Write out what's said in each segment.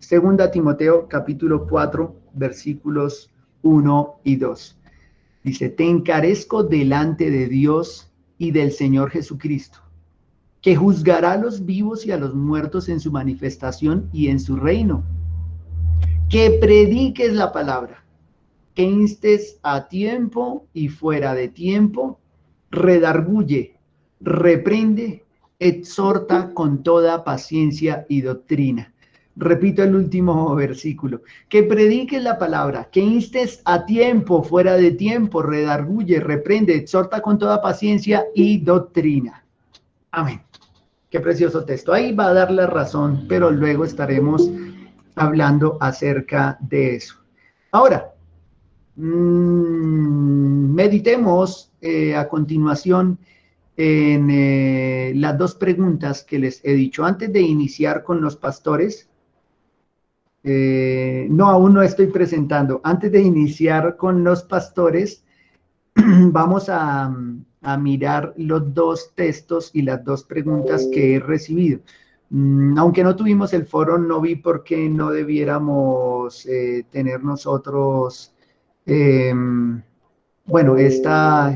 Segunda Timoteo, capítulo 4, versículos 1 y 2. Dice, te encarezco delante de Dios y del Señor Jesucristo, que juzgará a los vivos y a los muertos en su manifestación y en su reino. Que prediques la palabra, que instes a tiempo y fuera de tiempo, redarguye, reprende, exhorta con toda paciencia y doctrina. Repito el último versículo, que prediques la palabra, que instes a tiempo, fuera de tiempo, redarguye, reprende, exhorta con toda paciencia y doctrina. Amén. Qué precioso texto. Ahí va a dar la razón, pero luego estaremos hablando acerca de eso. Ahora, meditemos a continuación en las dos preguntas que les he dicho. Antes de iniciar con los pastores, no, aún no estoy presentando. Antes de iniciar con los pastores, vamos a mirar los dos textos y las dos preguntas que he recibido. Aunque no tuvimos el foro, no vi por qué no debiéramos tener nosotros, bueno, esta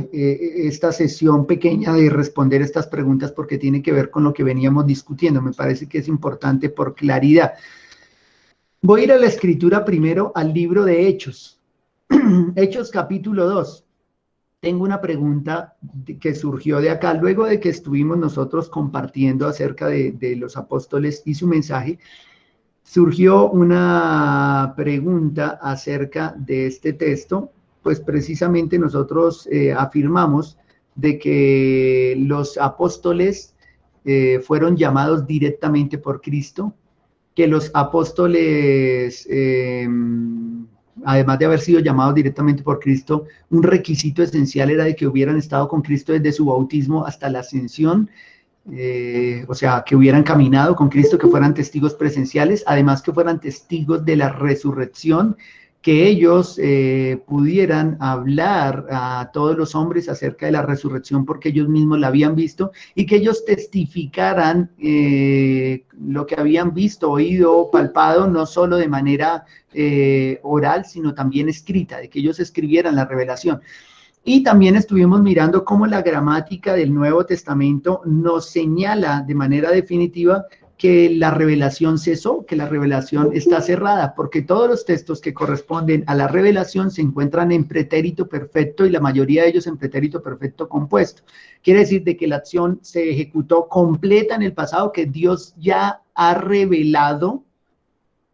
sesión pequeña de responder estas preguntas, porque tiene que ver con lo que veníamos discutiendo. Me parece que es importante por claridad. Voy a ir a la escritura primero, al libro de Hechos. Hechos capítulo 2. Tengo una pregunta que surgió de acá, luego de que estuvimos nosotros compartiendo acerca de los apóstoles y su mensaje, surgió una pregunta acerca de este texto, pues precisamente nosotros afirmamos de que los apóstoles fueron llamados directamente por Cristo, que los apóstoles, además de haber sido llamados directamente por Cristo, un requisito esencial era de que hubieran estado con Cristo desde su bautismo hasta la ascensión, o sea, que hubieran caminado con Cristo, que fueran testigos presenciales, además que fueran testigos de la resurrección, que ellos pudieran hablar a todos los hombres acerca de la resurrección porque ellos mismos la habían visto, y que ellos testificaran lo que habían visto, oído, palpado, no solo de manera oral, sino también escrita, de que ellos escribieran la revelación. Y también estuvimos mirando cómo la gramática del Nuevo Testamento nos señala de manera definitiva que la revelación cesó, que la revelación está cerrada, porque todos los textos que corresponden a la revelación se encuentran en pretérito perfecto, y la mayoría de ellos en pretérito perfecto compuesto. Quiere decir de que la acción se ejecutó completa en el pasado, que Dios ya ha revelado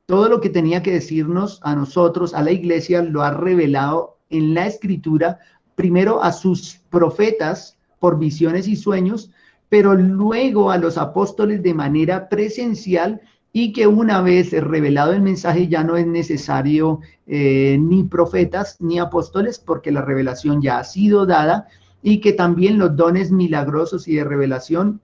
todo lo que tenía que decirnos a nosotros, a la iglesia, lo ha revelado en la Escritura, primero a sus profetas por visiones y sueños, pero luego a los apóstoles de manera presencial, y que una vez revelado el mensaje ya no es necesario ni profetas ni apóstoles, porque la revelación ya ha sido dada, y que también los dones milagrosos y de revelación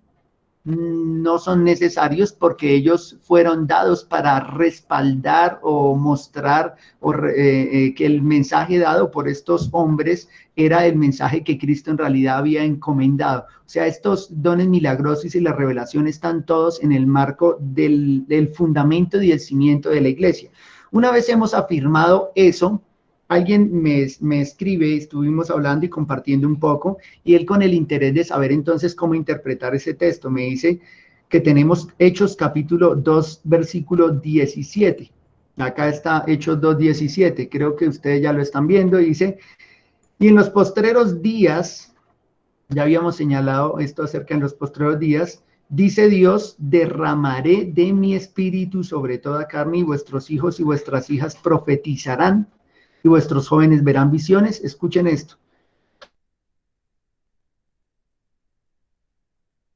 no son necesarios, porque ellos fueron dados para respaldar o mostrar que el mensaje dado por estos hombres era el mensaje que Cristo en realidad había encomendado. O sea, estos dones milagrosos y la revelación están todos en el marco del fundamento y del cimiento de la iglesia. Una vez hemos afirmado eso, alguien me escribe, estuvimos hablando y compartiendo un poco, y él, con el interés de saber entonces cómo interpretar ese texto, me dice que tenemos Hechos capítulo 2, versículo 17. Acá está Hechos 2, 17. Creo que ustedes ya lo están viendo. Dice, y en los postreros días, ya habíamos señalado esto acerca de los postreros días, dice Dios, derramaré de mi espíritu sobre toda carne, y vuestros hijos y vuestras hijas profetizarán, y vuestros jóvenes verán visiones. Escuchen esto.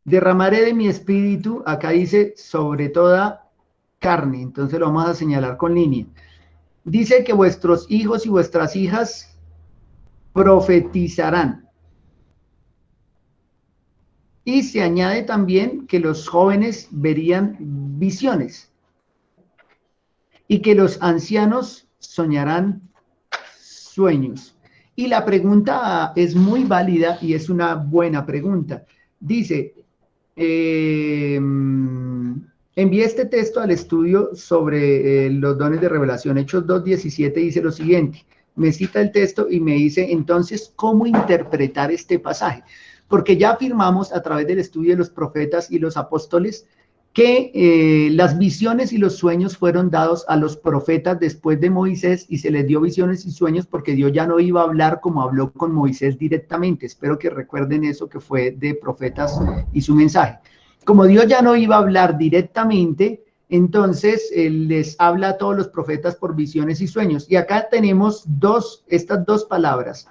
Derramaré de mi espíritu, acá dice, sobre toda carne. Entonces lo vamos a señalar con línea. Dice que vuestros hijos y vuestras hijas profetizarán. Y se añade también que los jóvenes verían visiones, y que los ancianos soñarán sueños. Y la pregunta es muy válida y es una buena pregunta. Dice, Envié este texto al estudio sobre los dones de revelación. Hechos 2:17 dice lo siguiente. Me cita el texto y me dice, entonces, ¿cómo interpretar este pasaje? Porque ya afirmamos a través del estudio de los profetas y los apóstoles que las visiones y los sueños fueron dados a los profetas después de Moisés y se les dio visiones y sueños porque Dios ya no iba a hablar como habló con Moisés directamente. Espero que recuerden eso que fue de profetas y su mensaje. Como Dios ya no iba a hablar directamente, entonces Él les habla a todos los profetas por visiones y sueños. Y acá tenemos estas dos palabras,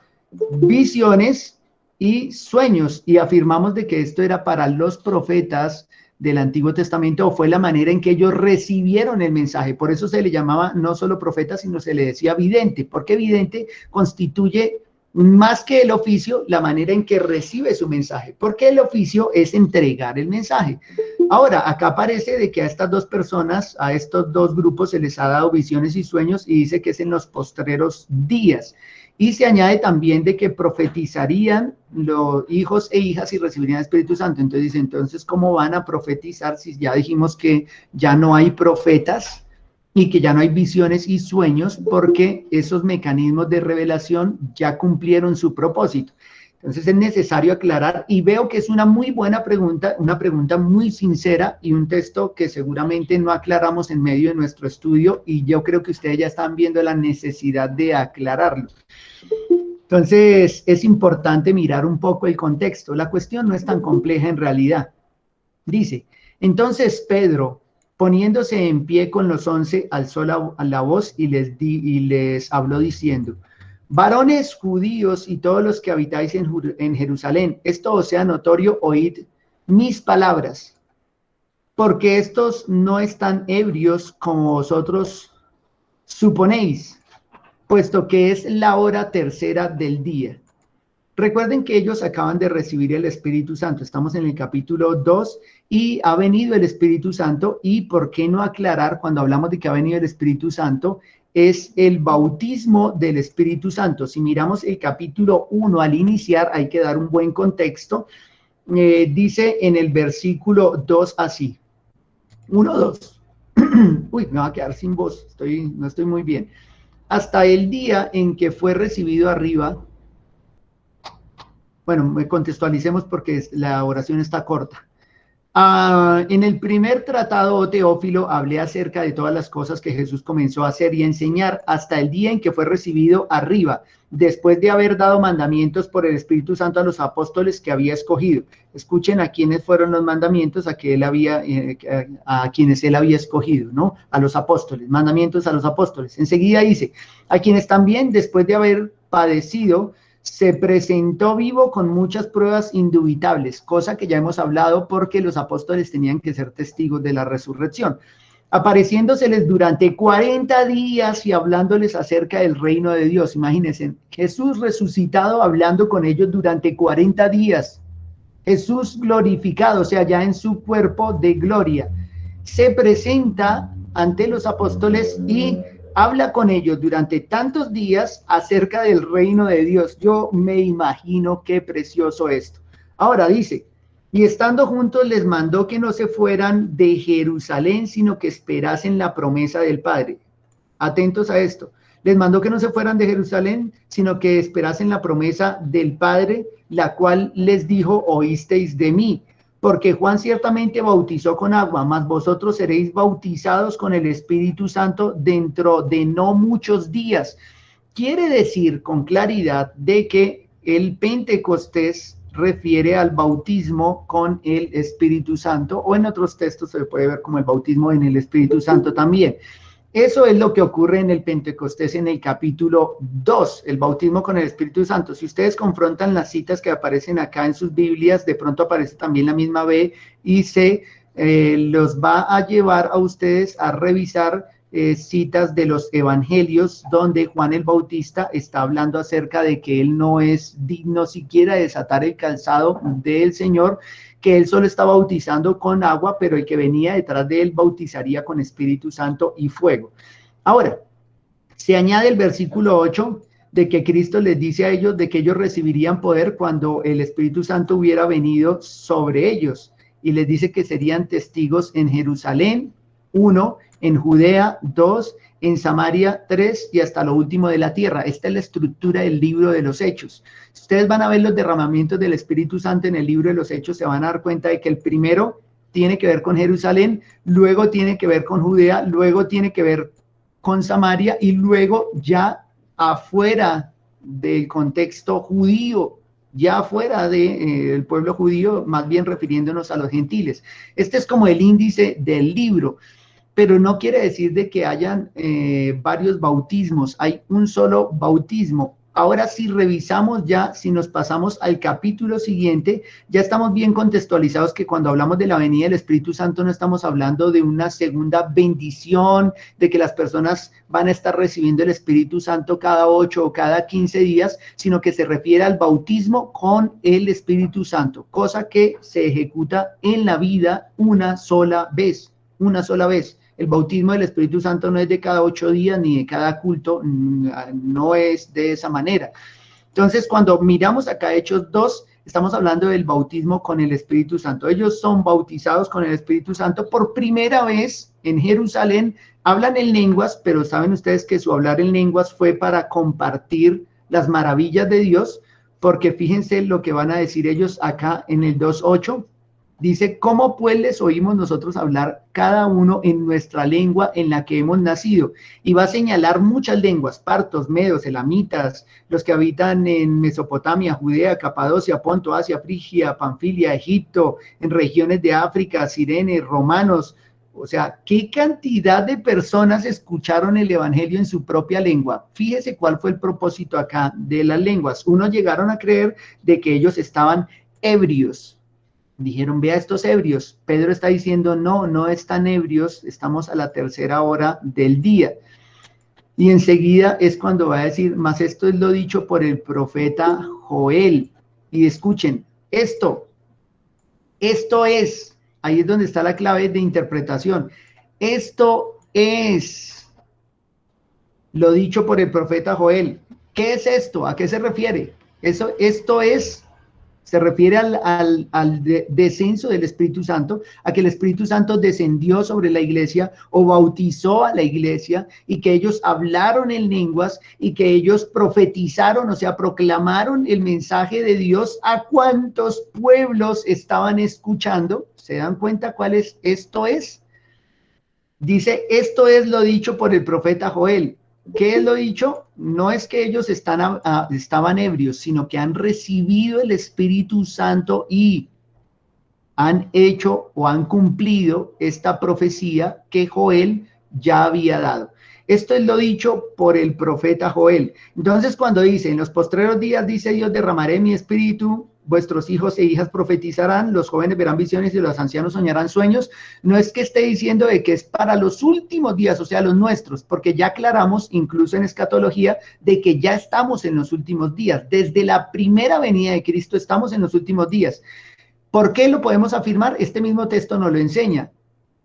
visiones y sueños, y afirmamos de que esto era para los profetas del Antiguo Testamento, o fue la manera en que ellos recibieron el mensaje. Por eso se le llamaba no solo profeta, sino se le decía vidente, porque vidente constituye más que el oficio, la manera en que recibe su mensaje, porque el oficio es entregar el mensaje. Ahora, acá parece de que a estas dos personas, a estos dos grupos se les ha dado visiones y sueños y dice que es en los postreros días. Y se añade también de que profetizarían los hijos e hijas y recibirían el Espíritu Santo. Entonces dice, entonces, ¿cómo van a profetizar si ya dijimos que ya no hay profetas y que ya no hay visiones y sueños porque esos mecanismos de revelación ya cumplieron su propósito? Entonces es necesario aclarar y veo que es una muy buena pregunta, una pregunta muy sincera y un texto que seguramente no aclaramos en medio de nuestro estudio y yo creo que ustedes ya están viendo la necesidad de aclararlo. Entonces es importante mirar un poco el contexto. La cuestión no es tan compleja en realidad. Dice, entonces Pedro, poniéndose en pie con los 11, alzó la voz y les habló diciendo, varones judíos y todos los que habitáis en Jerusalén, esto os sea notorio, oíd mis palabras, porque estos no están ebrios como vosotros suponéis, puesto que es la hora tercera del día. Recuerden que ellos acaban de recibir el Espíritu Santo. Estamos en el capítulo 2 y ha venido el Espíritu Santo. ¿Y por qué no aclarar cuando hablamos de que ha venido el Espíritu Santo? Es el bautismo del Espíritu Santo. Si miramos el capítulo 1 al iniciar, hay que dar un buen contexto. Dice en el versículo 2 así. 1, 2. Uy, me va a quedar sin voz. No estoy muy bien. Hasta el día en que fue recibido arriba. Bueno, contextualicemos porque la oración está corta. En el primer tratado, Teófilo, hablé acerca de todas las cosas que Jesús comenzó a hacer y a enseñar hasta el día en que fue recibido arriba, después de haber dado mandamientos por el Espíritu Santo a los apóstoles que había escogido. Escuchen a quiénes fueron los mandamientos a quienes él había escogido, ¿no? A los apóstoles, mandamientos a los apóstoles. Enseguida dice, a quienes también después de haber padecido, se presentó vivo con muchas pruebas indubitables, cosa que ya hemos hablado porque los apóstoles tenían que ser testigos de la resurrección, apareciéndoseles durante 40 días y hablándoles acerca del reino de Dios. Imagínense, Jesús resucitado hablando con ellos durante 40 días, Jesús glorificado, o sea, ya en su cuerpo de gloria, se presenta ante los apóstoles y habla con ellos durante tantos días acerca del reino de Dios. Yo me imagino qué precioso esto. Ahora dice, y estando juntos les mandó que no se fueran de Jerusalén, sino que esperasen la promesa del Padre. Atentos a esto. Les mandó que no se fueran de Jerusalén, sino que esperasen la promesa del Padre, la cual les dijo, oísteis de mí. Porque Juan ciertamente bautizó con agua, mas vosotros seréis bautizados con el Espíritu Santo dentro de no muchos días. Quiere decir con claridad de que el Pentecostés refiere al bautismo con el Espíritu Santo, o en otros textos se puede ver como el bautismo en el Espíritu Santo también. Eso es lo que ocurre en el Pentecostés en el capítulo 2, el bautismo con el Espíritu Santo. Si ustedes confrontan las citas que aparecen acá en sus Biblias, de pronto aparece también la misma B y se los va a llevar a ustedes a revisar citas de los evangelios donde Juan el Bautista está hablando acerca de que él no es digno siquiera de desatar el calzado del Señor, que él solo está bautizando con agua, pero el que venía detrás de él bautizaría con Espíritu Santo y fuego. Ahora, se añade el versículo 8 de que Cristo les dice a ellos de que ellos recibirían poder cuando el Espíritu Santo hubiera venido sobre ellos. y les dice que serían testigos en Jerusalén, 1, en Judea, 2, en Samaria, 3, y hasta lo último de la tierra. Esta es la estructura del libro de los Hechos. Si ustedes van a ver los derramamientos del Espíritu Santo en el libro de los Hechos, se van a dar cuenta de que el primero tiene que ver con Jerusalén, luego tiene que ver con Judea, luego tiene que ver con Samaria, y luego ya afuera del contexto judío, ya fuera del pueblo judío, más bien refiriéndonos a los gentiles. Este es como el índice del libro, pero no quiere decir de que hayan varios bautismos, hay un solo bautismo. Ahora si revisamos ya, si nos pasamos al capítulo siguiente, ya estamos bien contextualizados que cuando hablamos de la venida del Espíritu Santo no estamos hablando de una segunda bendición, de que las personas van a estar recibiendo el Espíritu Santo cada 8 o cada 15 días, sino que se refiere al bautismo con el Espíritu Santo, cosa que se ejecuta en la vida una sola vez. El bautismo del Espíritu Santo no es de cada 8 días ni de cada culto, no es de esa manera. Entonces, cuando miramos acá Hechos 2, estamos hablando del bautismo con el Espíritu Santo. Ellos son bautizados con el Espíritu Santo por primera vez en Jerusalén, hablan en lenguas, pero saben ustedes que su hablar en lenguas fue para compartir las maravillas de Dios, porque fíjense lo que van a decir ellos acá en el 2:8. Dice, ¿cómo pues les oímos nosotros hablar cada uno en nuestra lengua en la que hemos nacido? Y va a señalar muchas lenguas, partos, medos, elamitas, los que habitan en Mesopotamia, Judea, Capadocia, Ponto, Asia, Frigia, Panfilia, Egipto, en regiones de África, Cirene, romanos. O sea, ¿qué cantidad de personas escucharon el evangelio en su propia lengua? Fíjese cuál fue el propósito acá de las lenguas. Unos llegaron a creer de que ellos estaban ebrios. Dijeron, vea estos ebrios. Pedro está diciendo, no, no están ebrios, estamos a la tercera hora del día. Y enseguida es cuando va a decir, mas esto es lo dicho por el profeta Joel. Y escuchen, esto es, ahí es donde está la clave de interpretación. Esto es lo dicho por el profeta Joel. ¿Qué es esto? ¿A qué se refiere? Esto es... Se refiere al descenso del Espíritu Santo, a que el Espíritu Santo descendió sobre la iglesia o bautizó a la iglesia y que ellos hablaron en lenguas y que ellos profetizaron, o sea, proclamaron el mensaje de Dios a cuantos pueblos estaban escuchando. ¿Se dan cuenta cuál es esto es? Dice, esto es lo dicho por el profeta Joel. ¿Qué es lo dicho? No es que ellos estaban ebrios, sino que han recibido el Espíritu Santo y han hecho o han cumplido esta profecía que Joel ya había dado. Esto es lo dicho por el profeta Joel. Entonces, cuando dice, en los postreros días, dice Dios, derramaré mi espíritu, vuestros hijos e hijas profetizarán, los jóvenes verán visiones y los ancianos soñarán sueños, no es que esté diciendo de que es para los últimos días, o sea, los nuestros, porque ya aclaramos, incluso en escatología, de que ya estamos en los últimos días. Desde la primera venida de Cristo estamos en los últimos días. ¿Por qué lo podemos afirmar? Este mismo texto nos lo enseña,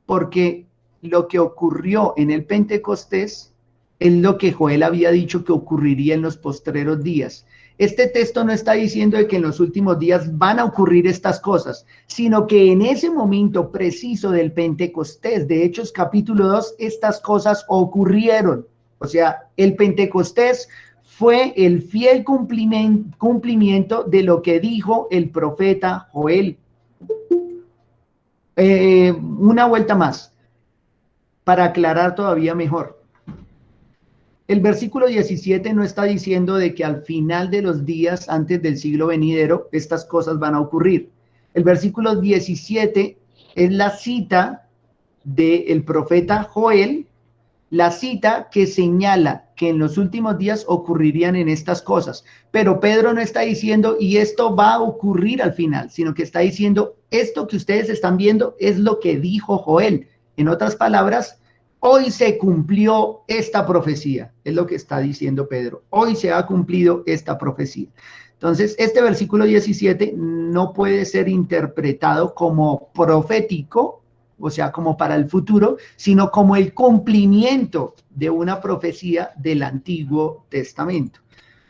porque lo que ocurrió en el Pentecostés es lo que Joel había dicho que ocurriría en los postreros días. Este texto no está diciendo de que en los últimos días van a ocurrir estas cosas, sino que en ese momento preciso del Pentecostés, de Hechos capítulo 2, estas cosas ocurrieron. O sea, el Pentecostés fue el fiel cumplimiento de lo que dijo el profeta Joel. Una vuelta más, para aclarar todavía mejor. El versículo 17 no está diciendo de que al final de los días, antes del siglo venidero, estas cosas van a ocurrir. El versículo 17 es la cita del profeta Joel, la cita que señala que en los últimos días ocurrirían en estas cosas. Pero Pedro no está diciendo, y esto va a ocurrir al final, sino que está diciendo, esto que ustedes están viendo es lo que dijo Joel. En otras palabras, hoy se cumplió esta profecía, es lo que está diciendo Pedro. Hoy se ha cumplido esta profecía. Entonces, este versículo 17 no puede ser interpretado como profético, o sea, como para el futuro, sino como el cumplimiento de una profecía del Antiguo Testamento.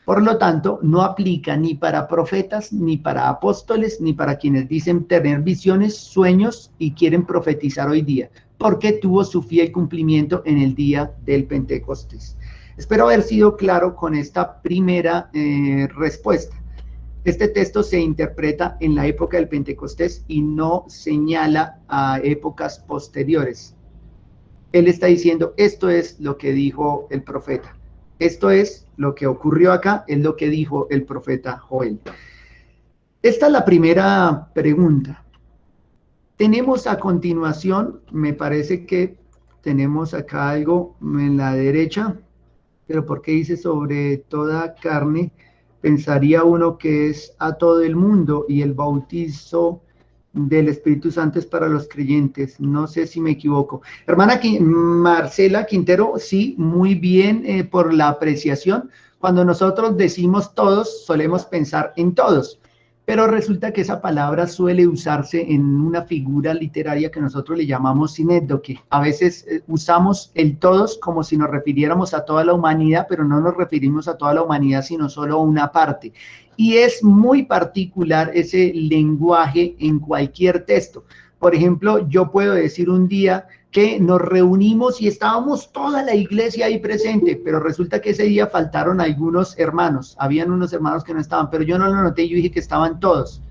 Por lo tanto, no aplica ni para profetas, ni para apóstoles, ni para quienes dicen tener visiones, sueños y quieren profetizar hoy día, porque tuvo su fiel cumplimiento en el día del Pentecostés. Espero haber sido claro con esta primera respuesta. Este texto se interpreta en la época del Pentecostés y no señala a épocas posteriores. Él está diciendo, esto es lo que dijo el profeta. Esto es lo que ocurrió acá, es lo que dijo el profeta Joel. Esta es la primera pregunta. Tenemos a continuación, me parece que tenemos acá algo en la derecha, pero ¿por qué dice sobre toda carne? Pensaría uno que es a todo el mundo y el bautizo del Espíritu Santo es para los creyentes. No sé si me equivoco. Hermana Marcela Quintero, sí, muy bien por la apreciación. Cuando nosotros decimos todos, solemos pensar en todos, pero resulta que esa palabra suele usarse en una figura literaria que nosotros le llamamos sinédoque. A veces usamos el todos como si nos refiriéramos a toda la humanidad, pero no nos referimos a toda la humanidad, sino solo a una parte. Y es muy particular ese lenguaje en cualquier texto. Por ejemplo, yo puedo decir un día que nos reunimos y estábamos toda la iglesia ahí presente, pero resulta que ese día faltaron algunos hermanos, habían unos hermanos que no estaban, pero yo no lo noté, yo dije que estaban todos.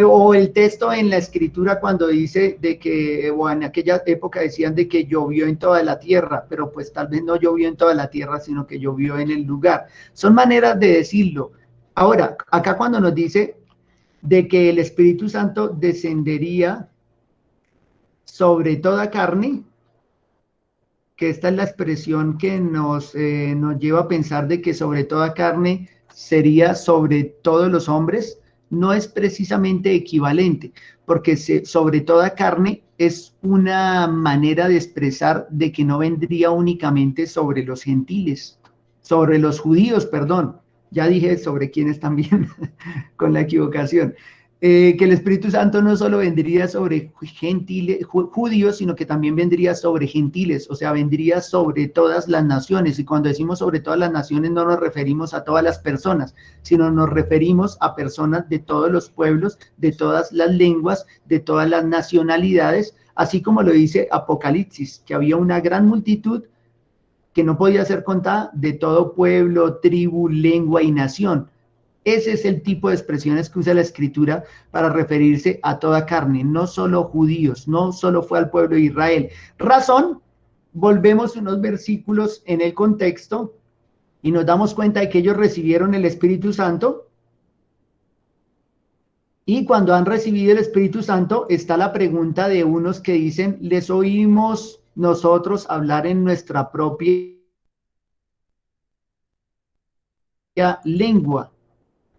O el texto en la escritura cuando dice de que, o en aquella época decían de que llovió en toda la tierra, pero pues tal vez no llovió en toda la tierra, sino que llovió en el lugar. Son maneras de decirlo. Ahora, acá cuando nos dice de que el Espíritu Santo descendería sobre toda carne, que esta es la expresión que nos lleva a pensar de que sobre toda carne sería sobre todos los hombres, no es precisamente equivalente, porque sobre toda carne es una manera de expresar de que no vendría únicamente sobre los gentiles, sobre los judíos, perdón, ya dije sobre quienes también, con la equivocación. Que el Espíritu Santo no solo vendría sobre gentiles, judíos, sino que también vendría sobre gentiles, o sea, vendría sobre todas las naciones. Y cuando decimos sobre todas las naciones no nos referimos a todas las personas, sino nos referimos a personas de todos los pueblos, de todas las lenguas, de todas las nacionalidades, así como lo dice Apocalipsis, que había una gran multitud que no podía ser contada de todo pueblo, tribu, lengua y nación. Ese es el tipo de expresiones que usa la Escritura para referirse a toda carne, no solo judíos, no solo fue al pueblo de Israel. Razón, volvemos unos versículos en el contexto y nos damos cuenta de que ellos recibieron el Espíritu Santo. Y cuando han recibido el Espíritu Santo, está la pregunta de unos que dicen, les oímos nosotros hablar en nuestra propia lengua.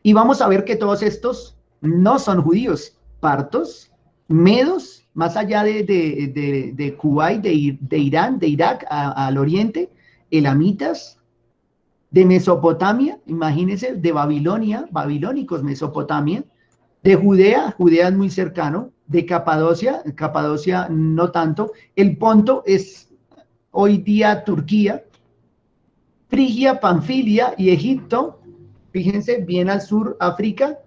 Y vamos a ver que todos estos no son judíos, partos, medos, más allá de Kuwait, de Irán, de Irak, al oriente, elamitas, de Mesopotamia, imagínense, de Babilonia, babilónicos, Mesopotamia, de Judea, Judea es muy cercano, de Capadocia, Capadocia no tanto, el Ponto es hoy día Turquía, Frigia, Panfilia y Egipto, fíjense, bien al sur, África,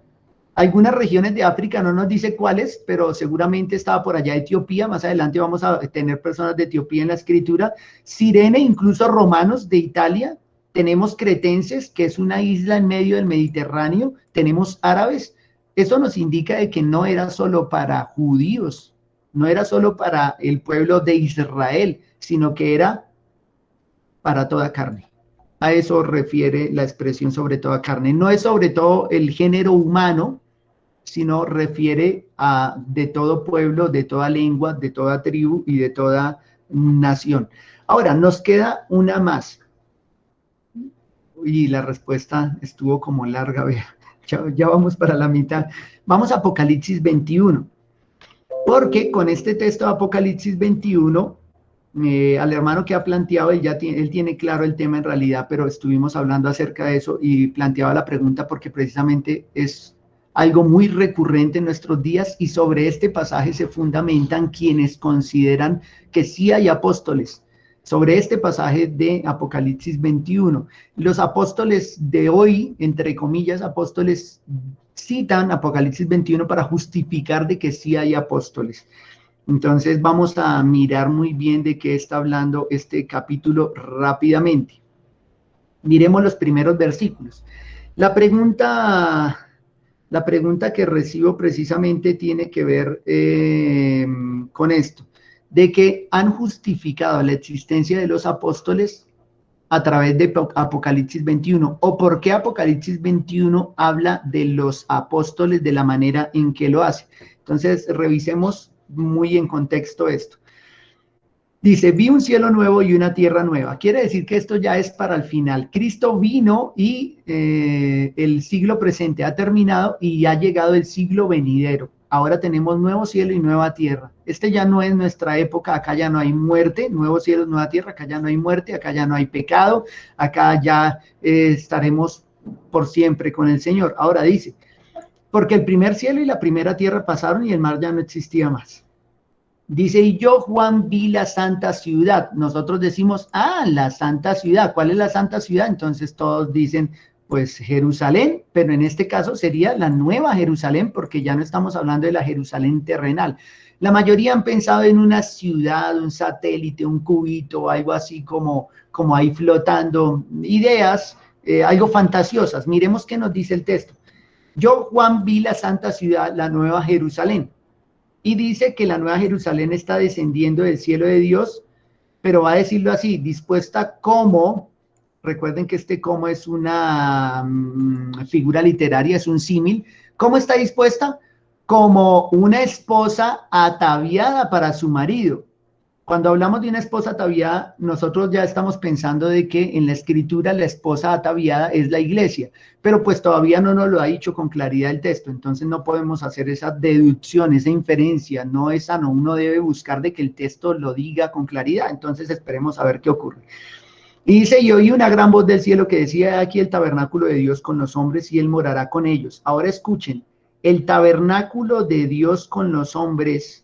algunas regiones de África, no nos dice cuáles, pero seguramente estaba por allá Etiopía, más adelante vamos a tener personas de Etiopía en la escritura, Cirene, incluso romanos de Italia, tenemos cretenses, que es una isla en medio del Mediterráneo, tenemos árabes, eso nos indica de que no era solo para judíos, no era solo para el pueblo de Israel, sino que era para toda carne. A eso refiere la expresión sobre toda carne. No es sobre todo el género humano, sino refiere a de todo pueblo, de toda lengua, de toda tribu y de toda nación. Ahora, nos queda una más. Y la respuesta estuvo como larga, vea. Ya vamos para la mitad. Vamos a Apocalipsis 21. Porque con este texto de Apocalipsis 21, al hermano que ha planteado, él tiene claro el tema en realidad, pero estuvimos hablando acerca de eso y planteaba la pregunta porque precisamente es algo muy recurrente en nuestros días y sobre este pasaje se fundamentan quienes consideran que sí hay apóstoles, sobre este pasaje de Apocalipsis 21. Los apóstoles de hoy, entre comillas, apóstoles, citan Apocalipsis 21 para justificar de que sí hay apóstoles. Entonces vamos a mirar muy bien de qué está hablando este capítulo rápidamente. Miremos los primeros versículos. La pregunta que recibo precisamente tiene que ver con esto, de que han justificado la existencia de los apóstoles a través de Apocalipsis 21, o por qué Apocalipsis 21 habla de los apóstoles de la manera en que lo hace. Entonces, revisemos muy en contexto esto. Dice, vi un cielo nuevo y una tierra nueva. Quiere decir que esto ya es para el final. Cristo vino y el siglo presente ha terminado y ha llegado el siglo venidero. Ahora tenemos nuevo cielo y nueva tierra. Este ya no es nuestra época, acá ya no hay muerte, nuevo cielo, nueva tierra, acá ya no hay muerte, acá ya no hay pecado, acá ya estaremos por siempre con el Señor. Ahora dice, porque el primer cielo y la primera tierra pasaron y el mar ya no existía más. Dice, y yo, Juan, vi la santa ciudad. Nosotros decimos, la santa ciudad. ¿Cuál es la santa ciudad? Entonces todos dicen, pues Jerusalén, pero en este caso sería la nueva Jerusalén, porque ya no estamos hablando de la Jerusalén terrenal. La mayoría han pensado en una ciudad, un satélite, un cubito, algo así como ahí flotando, ideas, algo fantasiosas. Miremos qué nos dice el texto. Yo, Juan, vi la santa ciudad, la nueva Jerusalén. Y dice que la nueva Jerusalén está descendiendo del cielo de Dios, pero va a decirlo así, dispuesta como, recuerden que este como es una figura literaria, es un símil. ¿Cómo está dispuesta? Como una esposa ataviada para su marido. Cuando hablamos de una esposa ataviada, nosotros ya estamos pensando de que en la escritura la esposa ataviada es la iglesia, pero pues todavía no nos lo ha dicho con claridad el texto, entonces no podemos hacer esa deducción, esa inferencia, no es sano, uno debe buscar de que el texto lo diga con claridad, entonces esperemos a ver qué ocurre. Y dice, y oí una gran voz del cielo que decía, aquí el tabernáculo de Dios con los hombres y él morará con ellos. Ahora escuchen, el tabernáculo de Dios con los hombres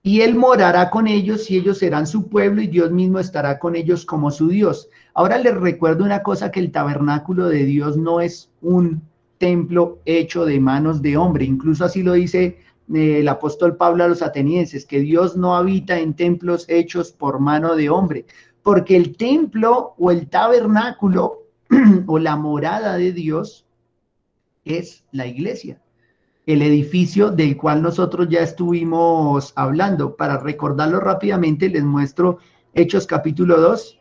y él morará con ellos y ellos serán su pueblo y Dios mismo estará con ellos como su Dios. Ahora les recuerdo una cosa, que el tabernáculo de Dios no es un templo hecho de manos de hombre. Incluso así lo dice el apóstol Pablo a los atenienses, que Dios no habita en templos hechos por mano de hombre, porque el templo o el tabernáculo o la morada de Dios es la iglesia, el edificio del cual nosotros ya estuvimos hablando. Para recordarlo rápidamente, les muestro Hechos capítulo 2,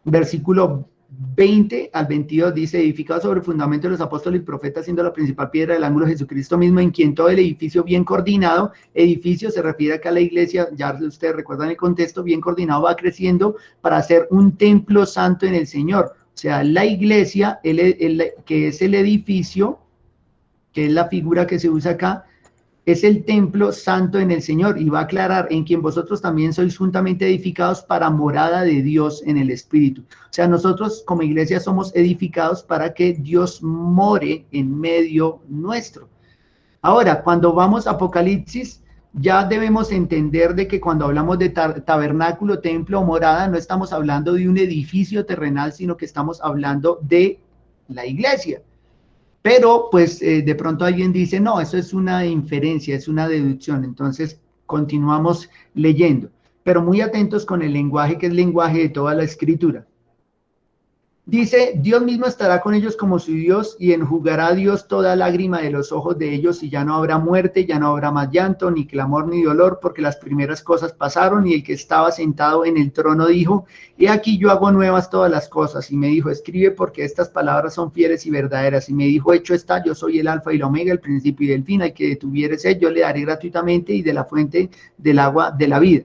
versículo 20 al 22, dice, edificado sobre el fundamento de los apóstoles y profetas, siendo la principal piedra del ángulo Jesucristo mismo, en quien todo el edificio bien coordinado, edificio se refiere acá a la iglesia, ya ustedes recuerdan el contexto, bien coordinado, va creciendo para ser un templo santo en el Señor. O sea, la iglesia, que es el edificio, que es la figura que se usa acá, es el templo santo en el Señor, y va a aclarar, en quien vosotros también sois juntamente edificados para morada de Dios en el Espíritu. O sea, nosotros como iglesia somos edificados para que Dios more en medio nuestro. Ahora, cuando vamos a Apocalipsis, ya debemos entender de que cuando hablamos de tabernáculo, templo o morada, no estamos hablando de un edificio terrenal, sino que estamos hablando de la iglesia. Pero pues de pronto alguien dice, no, eso es una inferencia, es una deducción. Entonces continuamos leyendo, pero muy atentos con el lenguaje, que es el lenguaje de toda la escritura. Dice, Dios mismo estará con ellos como su Dios y enjugará a Dios toda lágrima de los ojos de ellos y ya no habrá muerte, ya no habrá más llanto, ni clamor, ni dolor, porque las primeras cosas pasaron. Y el que estaba sentado en el trono dijo, he aquí yo hago nuevas todas las cosas. Y me dijo, escribe porque estas palabras son fieles y verdaderas. Y me dijo, hecho está, yo soy el alfa y el omega, el principio y el fin. Al que tuviere sed, yo le daré gratuitamente y de la fuente del agua de la vida.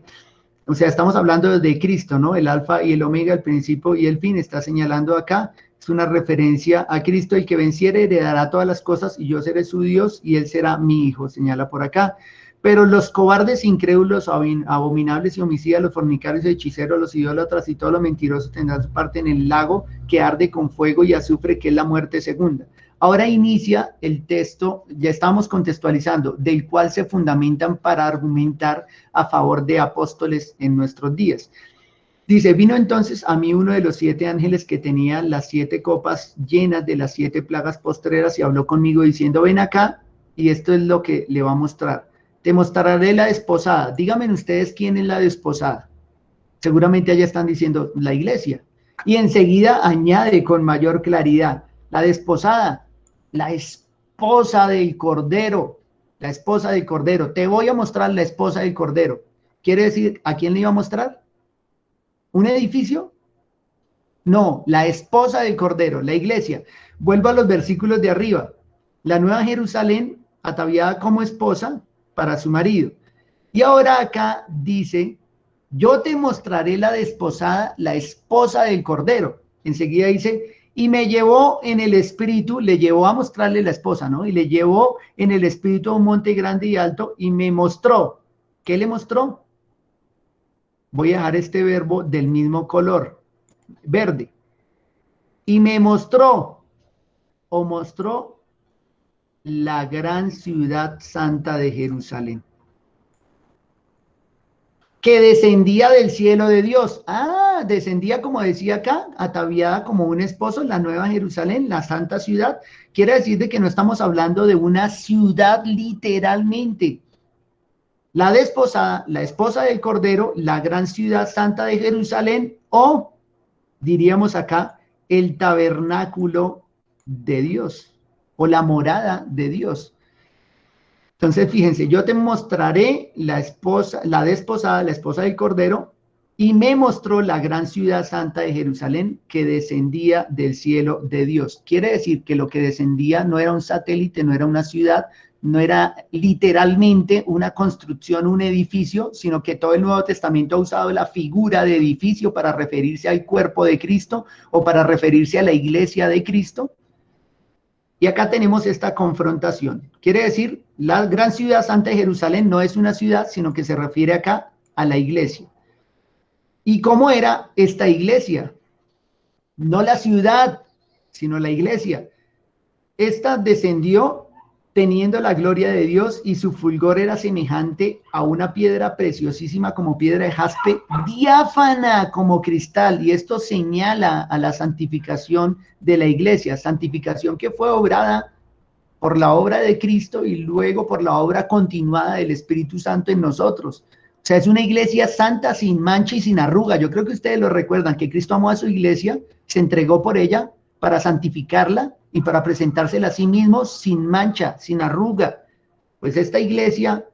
O sea, estamos hablando de Cristo, ¿no? El alfa y el omega, el principio y el fin, está señalando acá. Es una referencia a Cristo. El que venciere heredará todas las cosas y yo seré su Dios y él será mi hijo, señala por acá. Pero los cobardes, incrédulos, abominables y homicidas, los fornicarios y hechiceros, los idólatras y todos los mentirosos tendrán su parte en el lago que arde con fuego y azufre, que es la muerte segunda. Ahora inicia el texto, ya estamos contextualizando, del cual se fundamentan para argumentar a favor de apóstoles en nuestros días. Dice, vino entonces a mí uno de los 7 ángeles que tenía las 7 copas llenas de las 7 plagas postreras y habló conmigo diciendo, ven acá, y esto es lo que le va a mostrar. Te mostraré la desposada. Díganme ustedes quién es la desposada. Seguramente allá están diciendo la iglesia. Y enseguida añade con mayor claridad, la desposada, la esposa del Cordero, la esposa del Cordero. Te voy a mostrar la esposa del Cordero. ¿Quiere decir a quién le iba a mostrar? ¿Un edificio? No, la esposa del Cordero, la iglesia. Vuelvo a los versículos de arriba. La Nueva Jerusalén, ataviada como esposa para su marido. Y ahora acá dice, yo te mostraré la desposada, la esposa del Cordero. Enseguida dice, y me llevó en el espíritu, le llevó a mostrarle la esposa, ¿no? Y le llevó en el espíritu a un monte grande y alto y me mostró. ¿Qué le mostró? Voy a dejar este verbo del mismo color, verde. Y me mostró, o mostró, la gran ciudad santa de Jerusalén, que descendía del cielo de Dios. Ah, descendía, como decía acá, ataviada como un esposo, la nueva Jerusalén, la santa ciudad. Quiere decir de que no estamos hablando de una ciudad literalmente. La desposada, la esposa del Cordero, la gran ciudad santa de Jerusalén, o diríamos acá, el tabernáculo de Dios, o la morada de Dios. Entonces, fíjense, yo te mostraré la esposa, la desposada, la esposa del Cordero, y me mostró la gran ciudad santa de Jerusalén que descendía del cielo de Dios. Quiere decir que lo que descendía no era un satélite, no era una ciudad, no era literalmente una construcción, un edificio, sino que todo el Nuevo Testamento ha usado la figura de edificio para referirse al cuerpo de Cristo o para referirse a la iglesia de Cristo. Y acá tenemos esta confrontación. Quiere decir, la gran ciudad santa de Jerusalén no es una ciudad, sino que se refiere acá a la iglesia. ¿Y cómo era esta iglesia? No la ciudad, sino la iglesia. Esta descendió teniendo la gloria de Dios y su fulgor era semejante a una piedra preciosísima como piedra de jaspe, diáfana como cristal. Y esto señala a la santificación de la iglesia, santificación que fue obrada por la obra de Cristo y luego por la obra continuada del Espíritu Santo en nosotros. O sea, es una iglesia santa, sin mancha y sin arruga. Yo creo que ustedes lo recuerdan, que Cristo amó a su iglesia, se entregó por ella para santificarla y para presentársela a sí mismo sin mancha, sin arruga. Pues esta iglesia,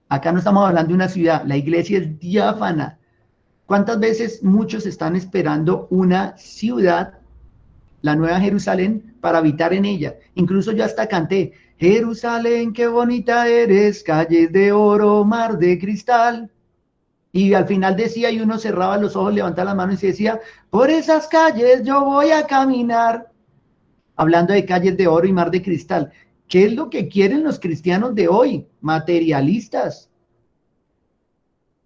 acá no estamos hablando de una ciudad, la iglesia es diáfana. ¿Cuántas veces muchos están esperando una ciudad, la Nueva Jerusalén, para habitar en ella? Incluso yo hasta canté, Jerusalén, qué bonita eres, calles de oro, mar de cristal. Y al final decía, y uno cerraba los ojos, levantaba las manos y decía, por esas calles yo voy a caminar. Hablando de calles de oro y mar de cristal. ¿Qué es lo que quieren los cristianos de hoy? Materialistas.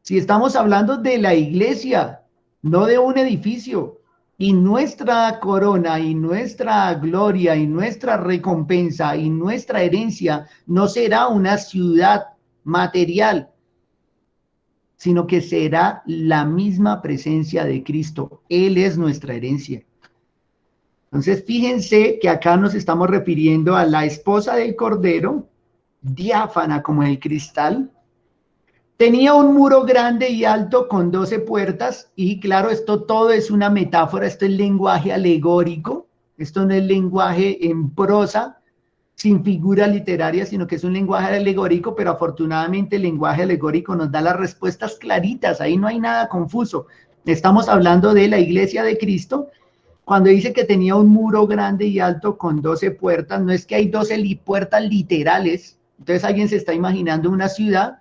Si estamos hablando de la iglesia, no de un edificio, y nuestra corona y nuestra gloria y nuestra recompensa y nuestra herencia no será una ciudad material, sino que será la misma presencia de Cristo. Él es nuestra herencia. Entonces, fíjense que acá nos estamos refiriendo a la esposa del Cordero, diáfana como el cristal. Tenía un muro grande y alto con 12 puertas, y claro, esto todo es una metáfora, esto es lenguaje alegórico, esto no es lenguaje en prosa, sin figura literaria, sino que es un lenguaje alegórico, pero afortunadamente el lenguaje alegórico nos da las respuestas claritas, ahí no hay nada confuso. Estamos hablando de la iglesia de Cristo. Cuando dice que tenía un muro grande y alto con 12 puertas, no es que hay 12 puertas literales. Entonces alguien se está imaginando una ciudad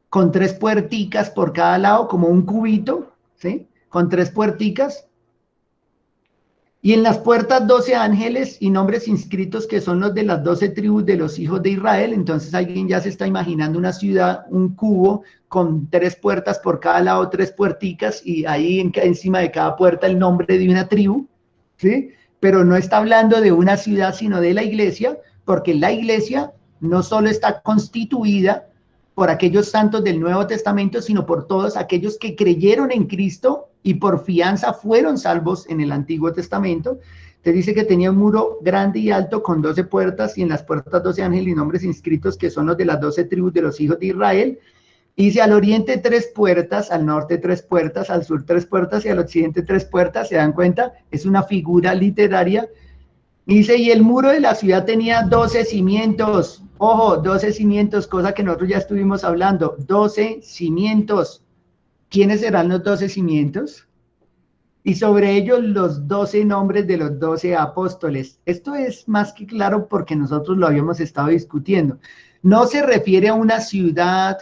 con 3 puerticas por cada lado, como un cubito, ¿sí? Con 3 puerticas. Y en las puertas 12 ángeles y nombres inscritos que son los de las 12 tribus de los hijos de Israel. Entonces alguien ya se está imaginando una ciudad, un cubo con 3 puertas por cada lado, 3 puerticas, y ahí encima de cada puerta el nombre de una tribu, ¿sí? Pero no está hablando de una ciudad, sino de la iglesia, porque la iglesia no solo está constituida por aquellos santos del Nuevo Testamento, sino por todos aquellos que creyeron en Cristo y por fianza fueron salvos en el Antiguo Testamento. Te dice que tenía un muro grande y alto con 12 puertas y en las puertas 12 ángeles y nombres inscritos que son los de las 12 tribus de los hijos de Israel. Y dice al oriente 3 puertas, al norte 3 puertas, al sur 3 puertas y al occidente 3 puertas. ¿Se dan cuenta? Es una figura literaria. Dice, y el muro de la ciudad tenía 12 cimientos. Ojo, 12 cimientos, cosa que nosotros ya estuvimos hablando. 12 cimientos. ¿Quiénes serán los 12 cimientos? Y sobre ellos los 12 nombres de los 12 apóstoles. Esto es más que claro porque nosotros lo habíamos estado discutiendo. No se refiere a una ciudad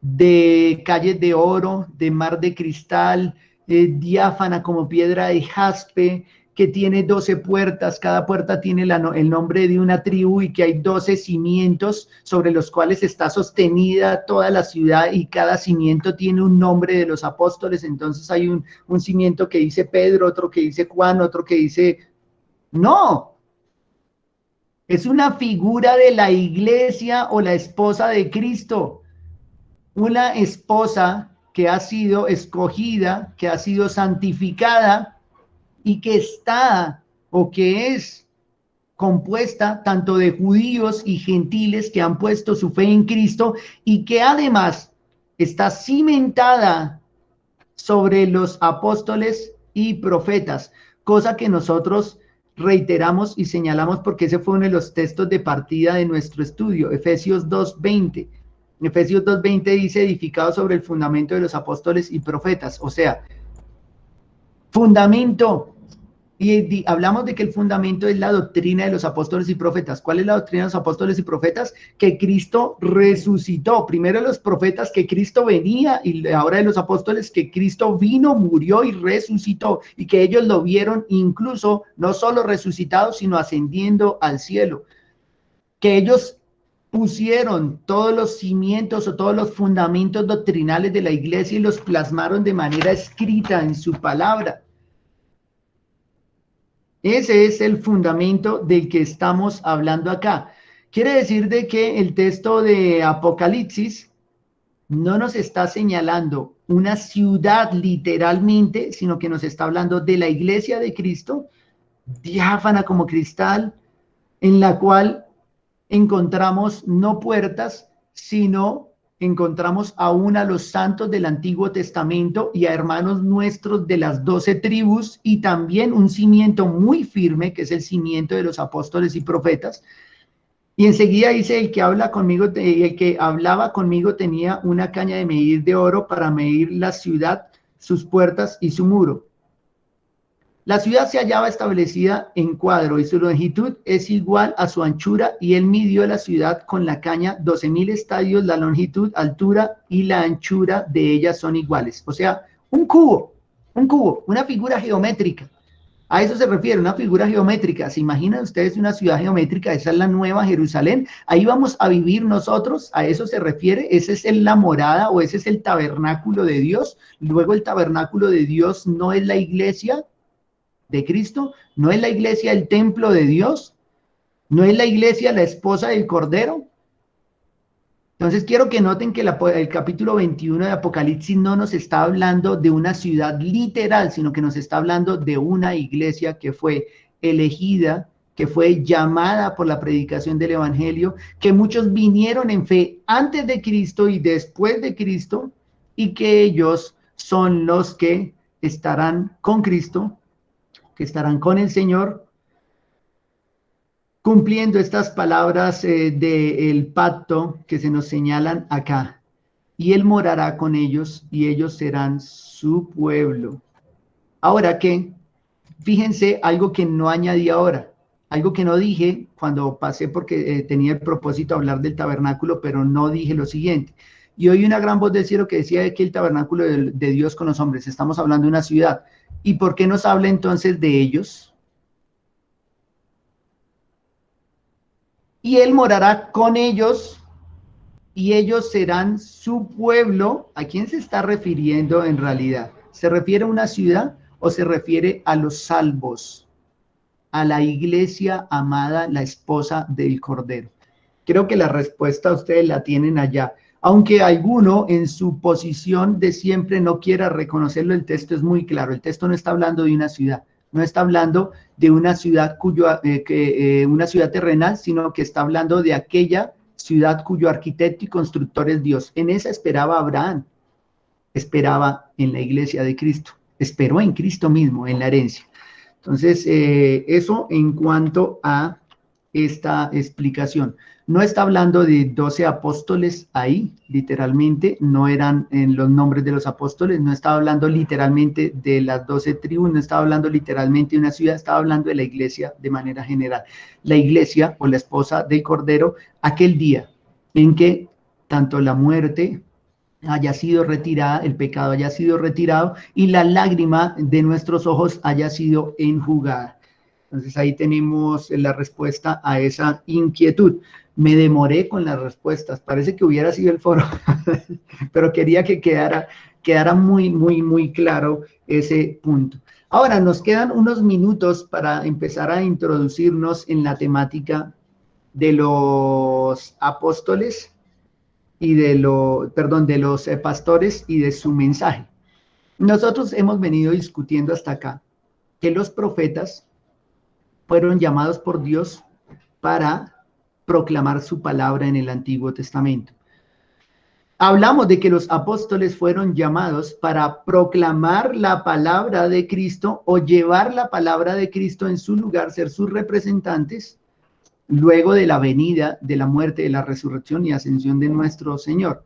de calles de oro, de mar de cristal, diáfana como piedra de jaspe, que tiene 12 puertas, cada puerta tiene el nombre de una tribu y que hay 12 cimientos sobre los cuales está sostenida toda la ciudad y cada cimiento tiene un nombre de los apóstoles. Entonces hay un cimiento que dice Pedro, otro que dice Juan, otro que dice... No, es una figura de la iglesia o la esposa de Cristo. Una esposa que ha sido escogida, que ha sido santificada y que está o que es compuesta tanto de judíos y gentiles que han puesto su fe en Cristo y que además está cimentada sobre los apóstoles y profetas, cosa que nosotros reiteramos y señalamos porque ese fue uno de los textos de partida de nuestro estudio, Efesios 2:20. Efesios 2:20 dice edificado sobre el fundamento de los apóstoles y profetas, o sea, fundamento. Y hablamos de que el fundamento es la doctrina de los apóstoles y profetas. ¿Cuál es la doctrina de los apóstoles y profetas? Que Cristo resucitó. Primero los profetas que Cristo venía y ahora de los apóstoles que Cristo vino, murió y resucitó. Y que ellos lo vieron incluso no solo resucitado, sino ascendiendo al cielo. Que ellos pusieron todos los cimientos o todos los fundamentos doctrinales de la iglesia y los plasmaron de manera escrita en su palabra. Ese es el fundamento del que estamos hablando acá. Quiere decir de que el texto de Apocalipsis no nos está señalando una ciudad literalmente, sino que nos está hablando de la iglesia de Cristo, diáfana como cristal, en la cual encontramos no puertas, sino encontramos aún a los santos del Antiguo Testamento y a hermanos nuestros de las 12 tribus y también un cimiento muy firme, que es el cimiento de los apóstoles y profetas. Y enseguida dice, el que habla conmigo, el que hablaba conmigo tenía una caña de medir de oro para medir la ciudad, sus puertas y su muro. La ciudad se hallaba establecida en cuadro y su longitud es igual a su anchura y él midió la ciudad con la caña 12,000 estadios, la longitud, altura y la anchura de ellas son iguales. O sea, un cubo, una figura geométrica. A eso se refiere, una figura geométrica. ¿Se imaginan ustedes una ciudad geométrica? Esa es la Nueva Jerusalén. Ahí vamos a vivir nosotros, a eso se refiere. Esa es la morada o ese es el tabernáculo de Dios. Luego el tabernáculo de Dios no es la iglesia de Cristo, no es la iglesia el templo de Dios, no es la iglesia la esposa del Cordero. Entonces quiero que noten que el capítulo 21 de Apocalipsis no nos está hablando de una ciudad literal, sino que nos está hablando de una iglesia que fue elegida, que fue llamada por la predicación del Evangelio, que muchos vinieron en fe antes de Cristo y después de Cristo, y que ellos son los que estarán con Cristo, que estarán con el Señor, cumpliendo estas palabras del pacto que se nos señalan acá. Y Él morará con ellos y ellos serán su pueblo. Ahora que, fíjense algo que no añadí ahora, algo que no dije cuando pasé porque tenía el propósito de hablar del tabernáculo, pero no dije lo siguiente. Y oí una gran voz del cielo que decía que el tabernáculo de Dios con los hombres, estamos hablando de una ciudad. ¿Y por qué nos habla entonces de ellos? Y Él morará con ellos y ellos serán su pueblo. ¿A quién se está refiriendo en realidad? ¿Se refiere a una ciudad o se refiere a los salvos? A la iglesia amada, la esposa del Cordero. Creo que la respuesta ustedes la tienen allá. Aunque alguno en su posición de siempre no quiera reconocerlo, el texto es muy claro. El texto no está hablando de una ciudad, no está hablando de una ciudad una ciudad terrenal, sino que está hablando de aquella ciudad cuyo arquitecto y constructor es Dios. En esa esperaba Abraham, esperaba en la iglesia de Cristo, esperó en Cristo mismo, en la herencia. Entonces, eso en cuanto a esta explicación. No está hablando de 12 apóstoles ahí, literalmente, no eran en los nombres de los apóstoles, no estaba hablando literalmente de las 12 tribus, no estaba hablando literalmente de una ciudad, estaba hablando de la iglesia de manera general. La iglesia o la esposa del Cordero, aquel día en que tanto la muerte haya sido retirada, el pecado haya sido retirado y la lágrima de nuestros ojos haya sido enjugada. Entonces ahí tenemos la respuesta a esa inquietud. Me demoré con las respuestas, parece que hubiera sido el foro, pero quería que quedara muy claro ese punto. Ahora nos quedan unos minutos para empezar a introducirnos en la temática de los apóstoles y de los pastores y de su mensaje. Nosotros hemos venido discutiendo hasta acá que los profetas fueron llamados por Dios para proclamar su palabra en el Antiguo Testamento. Hablamos de que los apóstoles fueron llamados para proclamar la palabra de Cristo o llevar la palabra de Cristo en su lugar, ser sus representantes, luego de la venida, de la muerte, de la resurrección y ascensión de nuestro Señor.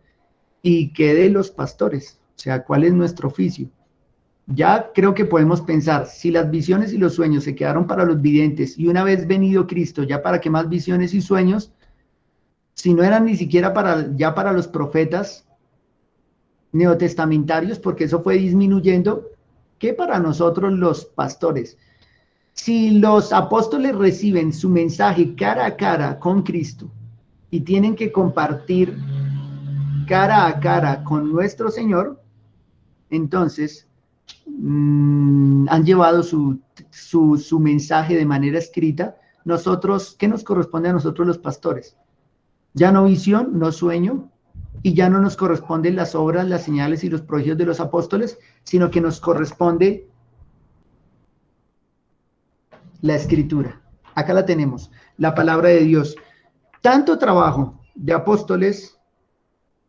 ¿Y qué de los pastores? O sea, ¿cuál es nuestro oficio? Ya creo que podemos pensar, si las visiones y los sueños se quedaron para los videntes y una vez venido Cristo, ya para qué más visiones y sueños, si no eran ni siquiera para los profetas neotestamentarios, porque eso fue disminuyendo, ¿qué para nosotros los pastores? Si los apóstoles reciben su mensaje cara a cara con Cristo y tienen que compartir cara a cara con nuestro Señor, entonces han llevado su mensaje de manera escrita. Nosotros, ¿qué nos corresponde a nosotros los pastores? Ya no visión, no sueño, y ya no nos corresponden las obras, las señales y los prodigios de los apóstoles, sino que nos corresponde la escritura. Acá la tenemos, la palabra de Dios. Tanto trabajo de apóstoles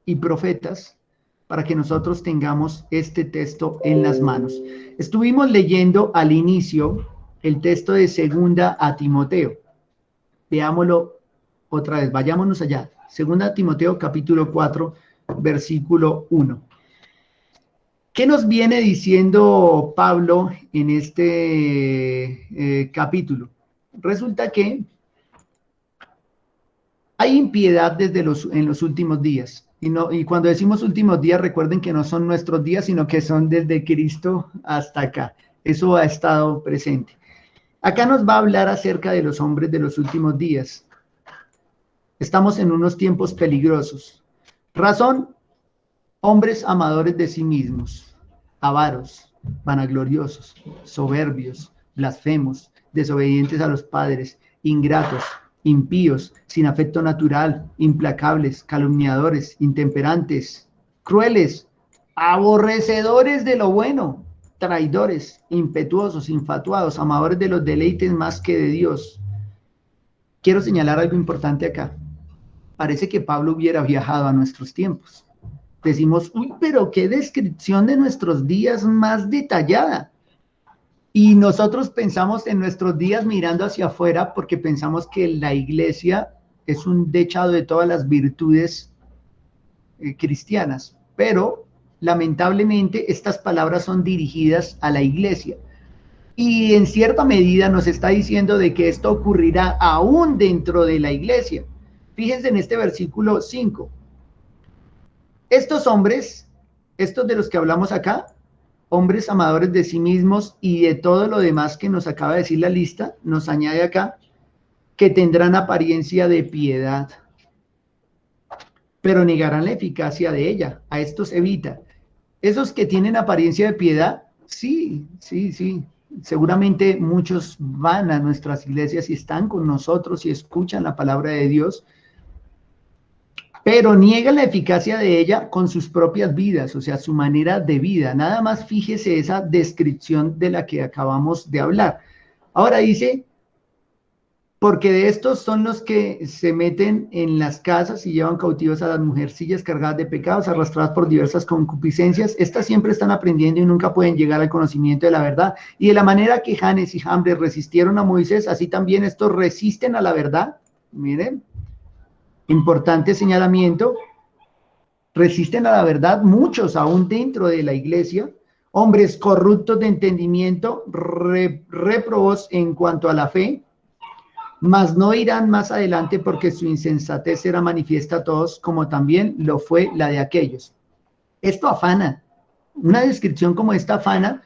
y profetas para que nosotros tengamos este texto en las manos. Estuvimos leyendo al inicio el texto de 2 a Timoteo. Veámoslo otra vez, vayámonos allá. 2 Timoteo capítulo 4, versículo 1. ¿Qué nos viene diciendo Pablo en este capítulo? Resulta que hay impiedad en los últimos días. Y cuando decimos últimos días, recuerden que no son nuestros días, sino que son desde Cristo hasta acá. Eso ha estado presente. Acá nos va a hablar acerca de los hombres de los últimos días. Estamos en unos tiempos peligrosos. Razón, hombres amadores de sí mismos, avaros, vanagloriosos, soberbios, blasfemos, desobedientes a los padres, ingratos, impíos, sin afecto natural, implacables, calumniadores, intemperantes, crueles, aborrecedores de lo bueno, traidores, impetuosos, infatuados, amadores de los deleites más que de Dios. Quiero señalar algo importante acá. Parece que Pablo hubiera viajado a nuestros tiempos. Decimos, uy, pero qué descripción de nuestros días más detallada. Y nosotros pensamos en nuestros días mirando hacia afuera porque pensamos que la iglesia es un dechado de todas las virtudes cristianas. Pero lamentablemente estas palabras son dirigidas a la iglesia. Y en cierta medida nos está diciendo de que esto ocurrirá aún dentro de la iglesia. Fíjense en este versículo 5. Estos hombres, estos de los que hablamos acá, hombres amadores de sí mismos y de todo lo demás que nos acaba de decir la lista, nos añade acá que tendrán apariencia de piedad, pero negarán la eficacia de ella. A estos evita. Esos que tienen apariencia de piedad, sí. Seguramente muchos van a nuestras iglesias y están con nosotros y escuchan la palabra de Dios, pero niegan la eficacia de ella con sus propias vidas, o sea, su manera de vida. Nada más fíjese esa descripción de la que acabamos de hablar. Ahora dice, porque de estos son los que se meten en las casas y llevan cautivas a las mujercillas cargadas de pecados, arrastradas por diversas concupiscencias. Estas siempre están aprendiendo y nunca pueden llegar al conocimiento de la verdad. Y de la manera que Janes y Jambres resistieron a Moisés, así también estos resisten a la verdad. Miren, importante señalamiento. Resisten a la verdad muchos aún dentro de la iglesia, hombres corruptos de entendimiento, réprobos en cuanto a la fe, mas no irán más adelante porque su insensatez será manifiesta a todos, como también lo fue la de aquellos. Esto afana, una descripción como esta afana,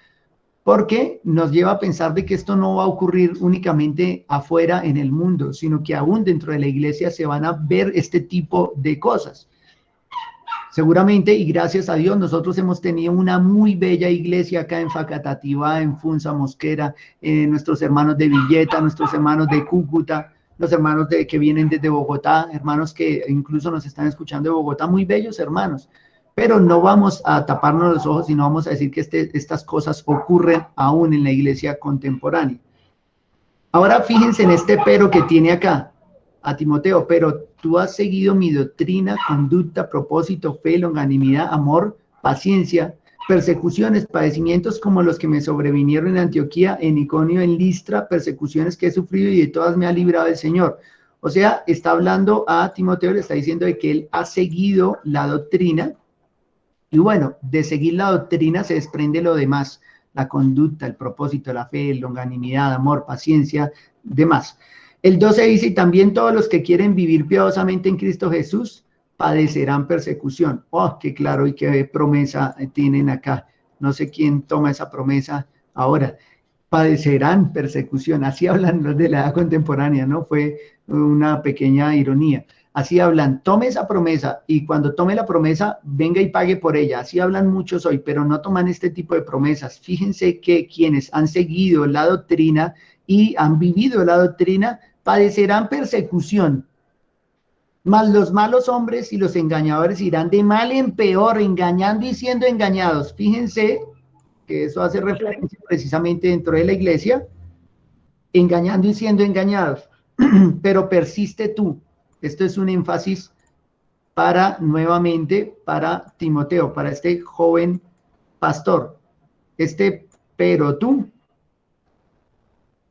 porque nos lleva a pensar de que esto no va a ocurrir únicamente afuera en el mundo, sino que aún dentro de la iglesia se van a ver este tipo de cosas. Seguramente, y gracias a Dios, nosotros hemos tenido una muy bella iglesia acá en Facatativá, en Funza, Mosquera, nuestros hermanos de Villeta, nuestros hermanos de Cúcuta, los hermanos que vienen desde Bogotá, hermanos que incluso nos están escuchando de Bogotá, muy bellos hermanos. Pero no vamos a taparnos los ojos y no vamos a decir que estas cosas ocurren aún en la iglesia contemporánea. Ahora fíjense en este pero que tiene acá a Timoteo, pero tú has seguido mi doctrina, conducta, propósito, fe, longanimidad, amor, paciencia, persecuciones, padecimientos como los que me sobrevinieron en Antioquía, en Iconio, en Listra, persecuciones que he sufrido y de todas me ha librado el Señor. O sea, está hablando a Timoteo, le está diciendo de que él ha seguido la doctrina, y bueno, de seguir la doctrina se desprende lo demás, la conducta, el propósito, la fe, longanimidad, amor, paciencia, demás. El 12 dice, y también todos los que quieren vivir piadosamente en Cristo Jesús padecerán persecución. Oh, qué claro y qué promesa tienen acá. No sé quién toma esa promesa ahora. Padecerán persecución. Así hablan los de la edad contemporánea, ¿no? Fue una pequeña ironía. Así hablan, tome esa promesa y cuando tome la promesa, venga y pague por ella. Así hablan muchos hoy, pero no toman este tipo de promesas. Fíjense que quienes han seguido la doctrina y han vivido la doctrina, padecerán persecución. Mas los malos hombres y los engañadores irán de mal en peor, engañando y siendo engañados. Fíjense que eso hace referencia precisamente dentro de la iglesia, engañando y siendo engañados. Pero persiste tú. Esto es un énfasis nuevamente, para Timoteo, para este joven pastor. Pero tú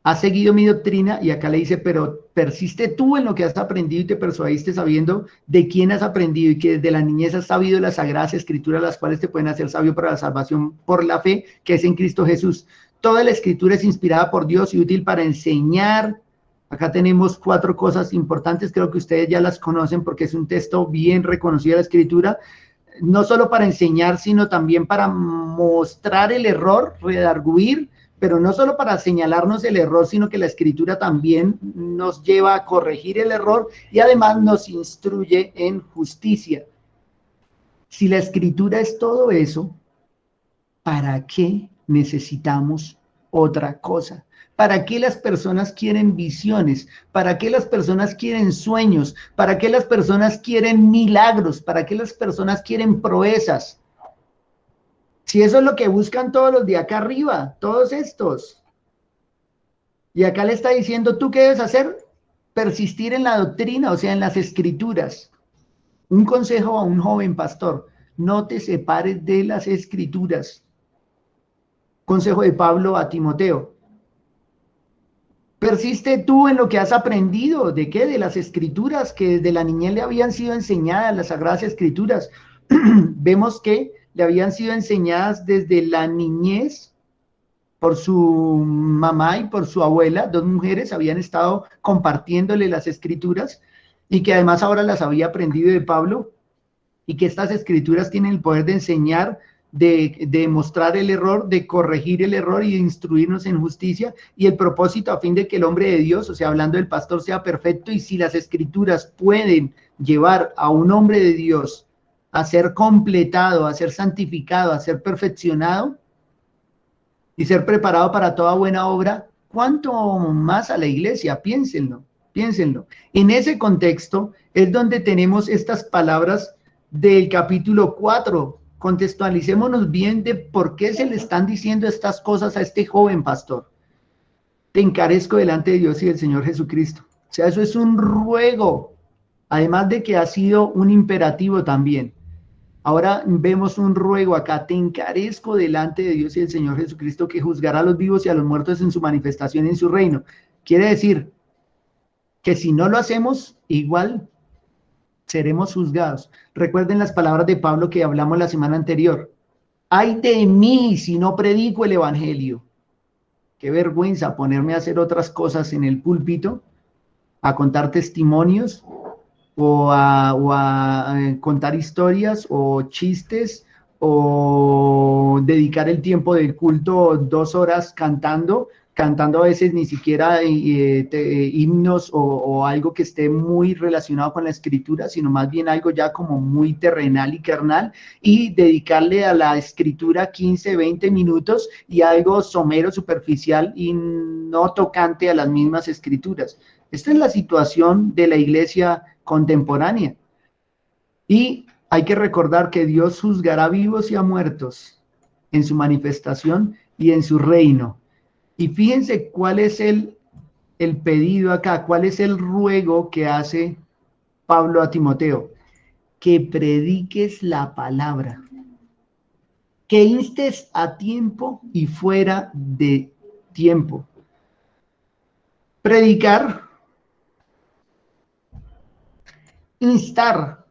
has seguido mi doctrina, y acá le dice, pero persiste tú en lo que has aprendido y te persuadiste sabiendo de quién has aprendido y que desde la niñez has sabido las sagradas escrituras, las cuales te pueden hacer sabio para la salvación por la fe que es en Cristo Jesús. Toda la escritura es inspirada por Dios y útil para enseñar. Acá tenemos 4 cosas importantes, creo que ustedes ya las conocen porque es un texto bien reconocido de la escritura, no solo para enseñar, sino también para mostrar el error, redarguir, pero no solo para señalarnos el error, sino que la escritura también nos lleva a corregir el error y además nos instruye en justicia. Si la escritura es todo eso, ¿para qué necesitamos otra cosa? ¿Para qué las personas quieren visiones? ¿Para qué las personas quieren sueños? ¿Para qué las personas quieren milagros? ¿Para qué las personas quieren proezas? Si eso es lo que buscan todos los de acá arriba, todos estos. Y acá le está diciendo, ¿tú qué debes hacer? Persistir en la doctrina, o sea, en las escrituras. Un consejo a un joven pastor, no te separes de las escrituras. Consejo de Pablo a Timoteo. Persiste tú en lo que has aprendido. ¿De qué? De las escrituras que desde la niñez le habían sido enseñadas, las sagradas escrituras. Vemos que le habían sido enseñadas desde la niñez por su mamá y por su abuela. 2 mujeres habían estado compartiéndole las escrituras y que además ahora las había aprendido de Pablo, y que estas escrituras tienen el poder de enseñar, de mostrar el error, de corregir el error y de instruirnos en justicia, y el propósito a fin de que el hombre de Dios, o sea, hablando del pastor, sea perfecto. Y si las escrituras pueden llevar a un hombre de Dios a ser completado, a ser santificado, a ser perfeccionado y ser preparado para toda buena obra, ¿cuánto más a la iglesia? Piénsenlo. Piénsenlo. En ese contexto es donde tenemos estas palabras del capítulo 4. Contextualicémonos bien de por qué se le están diciendo estas cosas a este joven pastor. Te encarezco delante de Dios y del Señor Jesucristo. O sea, eso es un ruego, además de que ha sido un imperativo también. Ahora vemos un ruego acá, te encarezco delante de Dios y del Señor Jesucristo, que juzgará a los vivos y a los muertos en su manifestación en su reino. Quiere decir que si no lo hacemos, igual seremos juzgados. Recuerden las palabras de Pablo que hablamos la semana anterior. Ay de mí si no predico el evangelio. Qué vergüenza ponerme a hacer otras cosas en el púlpito, a contar testimonios o a contar historias o chistes o dedicar el tiempo del culto 2 horas cantando a veces ni siquiera himnos o algo que esté muy relacionado con la escritura, sino más bien algo ya como muy terrenal y carnal, y dedicarle a la escritura 15, 20 minutos y algo somero, superficial y no tocante a las mismas escrituras. Esta es la situación de la iglesia contemporánea. Y hay que recordar que Dios juzgará a vivos y a muertos en su manifestación y en su reino. Y fíjense cuál es el pedido acá, cuál es el ruego que hace Pablo a Timoteo. Que prediques la palabra, que instes a tiempo y fuera de tiempo. Predicar, instar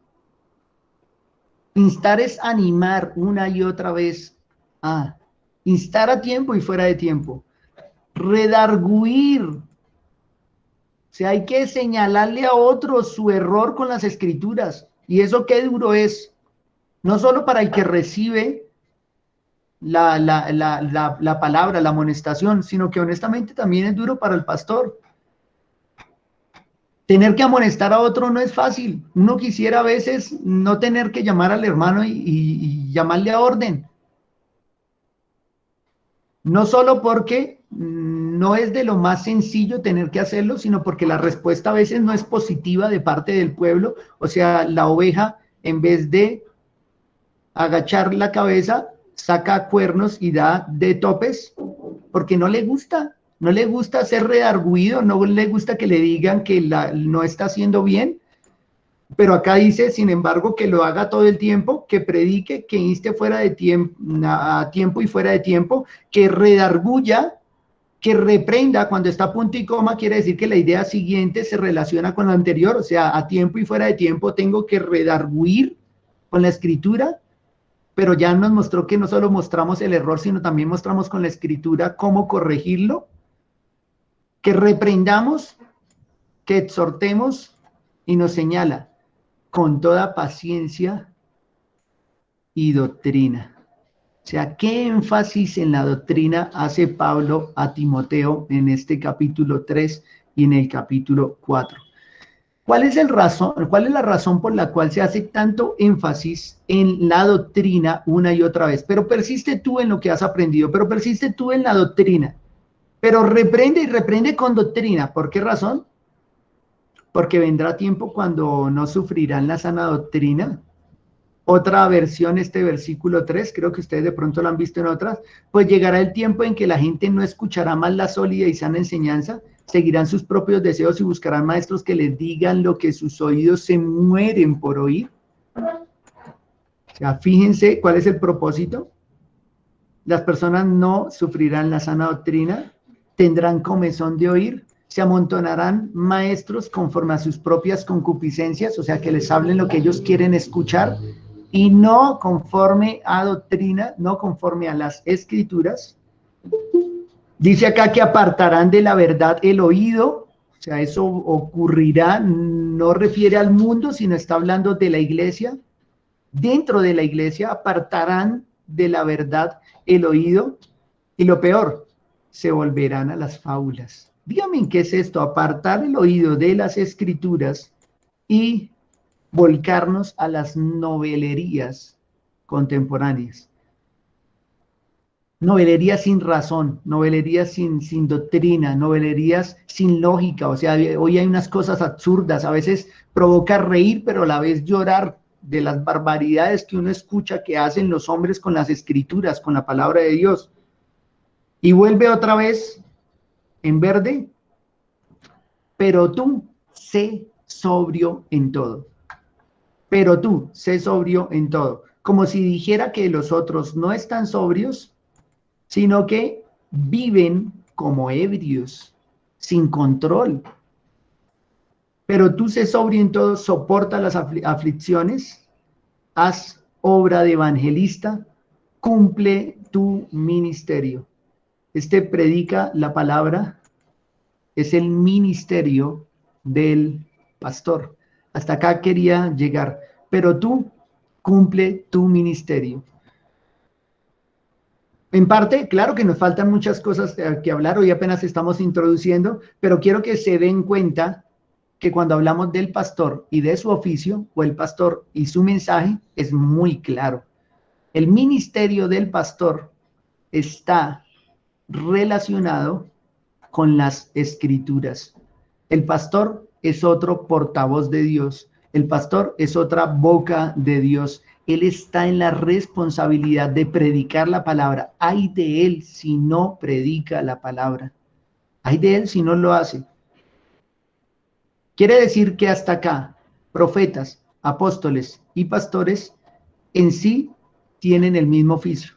es animar una y otra vez a instar a tiempo y fuera de tiempo. Redarguir, o sea, hay que señalarle a otros su error con las escrituras. Y eso qué duro es, no solo para el que recibe la palabra, la amonestación, sino que honestamente también es duro para el pastor. Tener que amonestar a otro no es fácil. Uno quisiera a veces no tener que llamar al hermano y llamarle a orden. No solo porque no es de lo más sencillo tener que hacerlo, sino porque la respuesta a veces no es positiva de parte del pueblo. O sea, la oveja, en vez de agachar la cabeza, saca cuernos y da de topes, porque no le gusta ser redarguido, no le gusta que le digan que no está haciendo bien. Pero acá dice, sin embargo, que lo haga todo el tiempo, que predique, que inste fuera de tiempo, a tiempo y fuera de tiempo, que redarguya, que reprenda. Cuando está punto y coma, quiere decir que la idea siguiente se relaciona con la anterior, o sea, a tiempo y fuera de tiempo tengo que redarguir con la escritura, pero ya nos mostró que no solo mostramos el error, sino también mostramos con la escritura cómo corregirlo, que reprendamos, que exhortemos, y nos señala con toda paciencia y doctrina. O sea, ¿qué énfasis en la doctrina hace Pablo a Timoteo en este capítulo 3 y en el capítulo 4? ¿Cuál es la razón por la cual se hace tanto énfasis en la doctrina una y otra vez? Pero persiste tú en lo que has aprendido, pero persiste tú en la doctrina, pero reprende y reprende con doctrina. ¿Por qué razón? Porque vendrá tiempo cuando no sufrirán la sana doctrina. Otra versión, este versículo 3, creo que ustedes de pronto lo han visto en otras, pues llegará el tiempo en que la gente no escuchará más la sólida y sana enseñanza, seguirán sus propios deseos y buscarán maestros que les digan lo que sus oídos se mueren por oír. O sea, fíjense cuál es el propósito. Las personas no sufrirán la sana doctrina, tendrán comezón de oír, se amontonarán maestros conforme a sus propias concupiscencias, o sea, que les hablen lo que ellos quieren escuchar, y no conforme a doctrina, no conforme a las escrituras. Dice acá que apartarán de la verdad el oído, o sea, eso ocurrirá, no refiere al mundo, sino está hablando de la iglesia. Dentro de la iglesia apartarán de la verdad el oído, y lo peor, se volverán a las fábulas. Dígame qué es esto, apartar el oído de las escrituras y volcarnos a las novelerías contemporáneas. novelerías sin razón, novelerías sin doctrina, novelerías sin lógica. O sea, hoy hay unas cosas absurdas, a veces provoca reír, pero a la vez llorar de las barbaridades que uno escucha que hacen los hombres con las escrituras, con la palabra de Dios. Y vuelve otra vez en verde, pero tú sé sobrio en todo. Pero tú sé sobrio en todo. Como si dijera que los otros no están sobrios, sino que viven como ebrios, sin control. Pero tú sé sobrio en todo, soporta las aflicciones, haz obra de evangelista, cumple tu ministerio. Este predica la palabra, es el ministerio del pastor. Hasta acá quería llegar, pero tú cumple tu ministerio. En parte, claro que nos faltan muchas cosas que hablar, hoy apenas estamos introduciendo, pero quiero que se den cuenta que cuando hablamos del pastor y de su oficio, o el pastor y su mensaje, es muy claro. El ministerio del pastor está relacionado con las escrituras. El pastor es otro portavoz de Dios. El pastor es otra boca de Dios. Él está en la responsabilidad de predicar la palabra. Ay de él si no predica la palabra. Ay de él si no lo hace. Quiere decir que hasta acá, profetas, apóstoles y pastores en sí tienen el mismo oficio,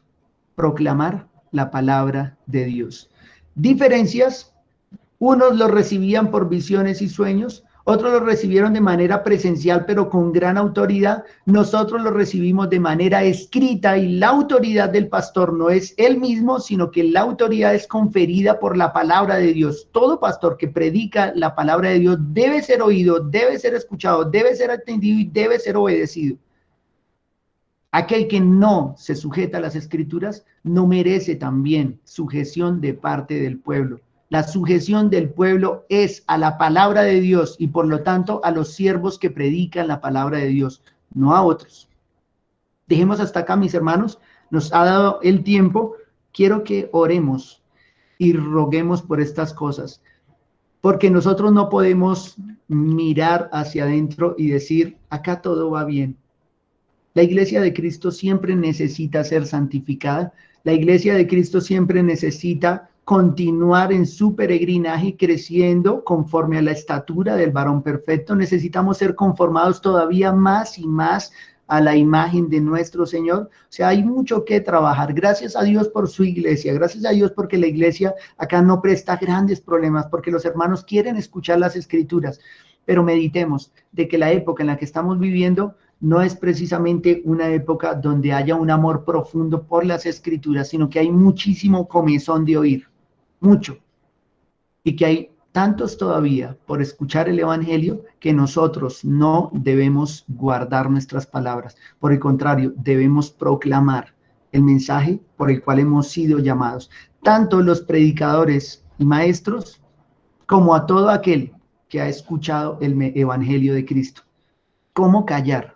proclamar la palabra de Dios. Diferencias: unos lo recibían por visiones y sueños, otros lo recibieron de manera presencial, pero con gran autoridad. Nosotros lo recibimos de manera escrita y la autoridad del pastor no es él mismo, sino que la autoridad es conferida por la palabra de Dios. Todo pastor que predica la palabra de Dios debe ser oído, debe ser escuchado, debe ser atendido y debe ser obedecido. Aquel que no se sujeta a las escrituras no merece también sujeción de parte del pueblo. La sujeción del pueblo es a la palabra de Dios y por lo tanto a los siervos que predican la palabra de Dios, no a otros. Dejemos hasta acá, mis hermanos. Nos ha dado el tiempo. Quiero que oremos y roguemos por estas cosas, porque nosotros no podemos mirar hacia adentro y decir, acá todo va bien. La iglesia de Cristo siempre necesita ser santificada. La iglesia de Cristo siempre necesita continuar en su peregrinaje creciendo conforme a la estatura del varón perfecto. Necesitamos ser conformados todavía más y más a la imagen de nuestro Señor. O sea, hay mucho que trabajar. Gracias a Dios por su iglesia. Gracias a Dios porque la iglesia acá no presta grandes problemas, porque los hermanos quieren escuchar las escrituras. Pero meditemos de que la época en la que estamos viviendo no es precisamente una época donde haya un amor profundo por las escrituras, sino que hay muchísimo comezón de oír, mucho, y que hay tantos todavía por escuchar el evangelio que nosotros no debemos guardar nuestras palabras. Por el contrario, debemos proclamar el mensaje por el cual hemos sido llamados, tanto los predicadores y maestros como a todo aquel que ha escuchado el evangelio de Cristo. ¿Cómo callar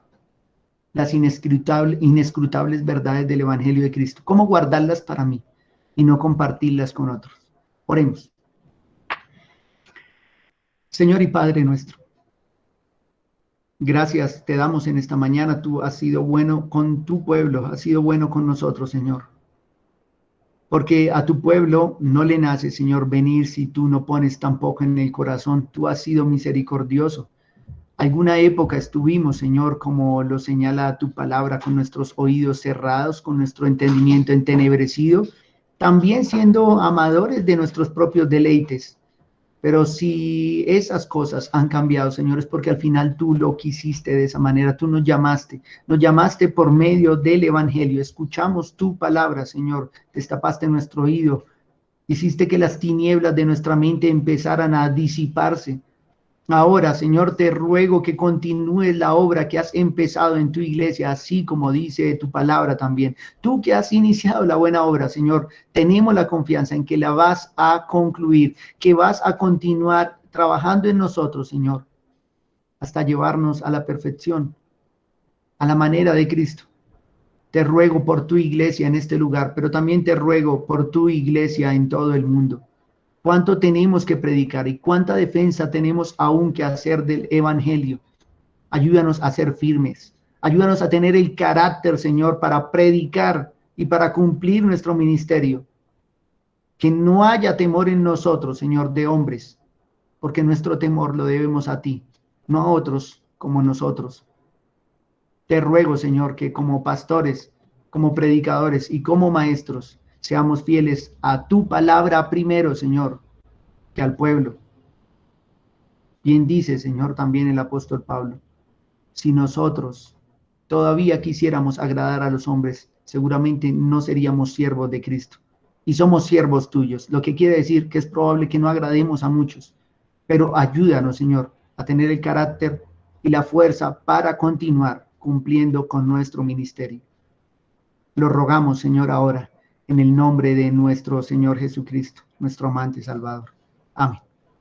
las inescrutables verdades del Evangelio de Cristo? ¿Cómo guardarlas para mí y no compartirlas con otros? Oremos. Señor y Padre nuestro, gracias te damos en esta mañana. Tú has sido bueno con tu pueblo, has sido bueno con nosotros, Señor. Porque a tu pueblo no le nace, Señor, venir si tú no pones tampoco en el corazón. Tú has sido misericordioso. Alguna época estuvimos, Señor, como lo señala tu palabra, con nuestros oídos cerrados, con nuestro entendimiento entenebrecido, también siendo amadores de nuestros propios deleites. Pero si esas cosas han cambiado, Señor, es porque al final tú lo quisiste de esa manera, tú nos llamaste por medio del Evangelio, escuchamos tu palabra, Señor, destapaste nuestro oído, hiciste que las tinieblas de nuestra mente empezaran a disiparse. Ahora, Señor, te ruego que continúes la obra que has empezado en tu iglesia, así como dice tu palabra también. Tú que has iniciado la buena obra, Señor, tenemos la confianza en que la vas a concluir, que vas a continuar trabajando en nosotros, Señor, hasta llevarnos a la perfección, a la manera de Cristo. Te ruego por tu iglesia en este lugar, pero también te ruego por tu iglesia en todo el mundo. Cuánto tenemos que predicar y cuánta defensa tenemos aún que hacer del evangelio. Ayúdanos a ser firmes. Ayúdanos a tener el carácter, Señor, para predicar y para cumplir nuestro ministerio. Que no haya temor en nosotros, Señor, de hombres, porque nuestro temor lo debemos a ti, no a otros como nosotros. Te ruego, Señor, que como pastores, como predicadores y como maestros, seamos fieles a tu palabra primero, Señor, que al pueblo. Bien dice, Señor, también el apóstol Pablo, si nosotros todavía quisiéramos agradar a los hombres, seguramente no seríamos siervos de Cristo. Y somos siervos tuyos, lo que quiere decir que es probable que no agrademos a muchos, pero ayúdanos, Señor, a tener el carácter y la fuerza para continuar cumpliendo con nuestro ministerio. Lo rogamos, Señor, ahora, en el nombre de nuestro Señor Jesucristo, nuestro amante Salvador. Amén.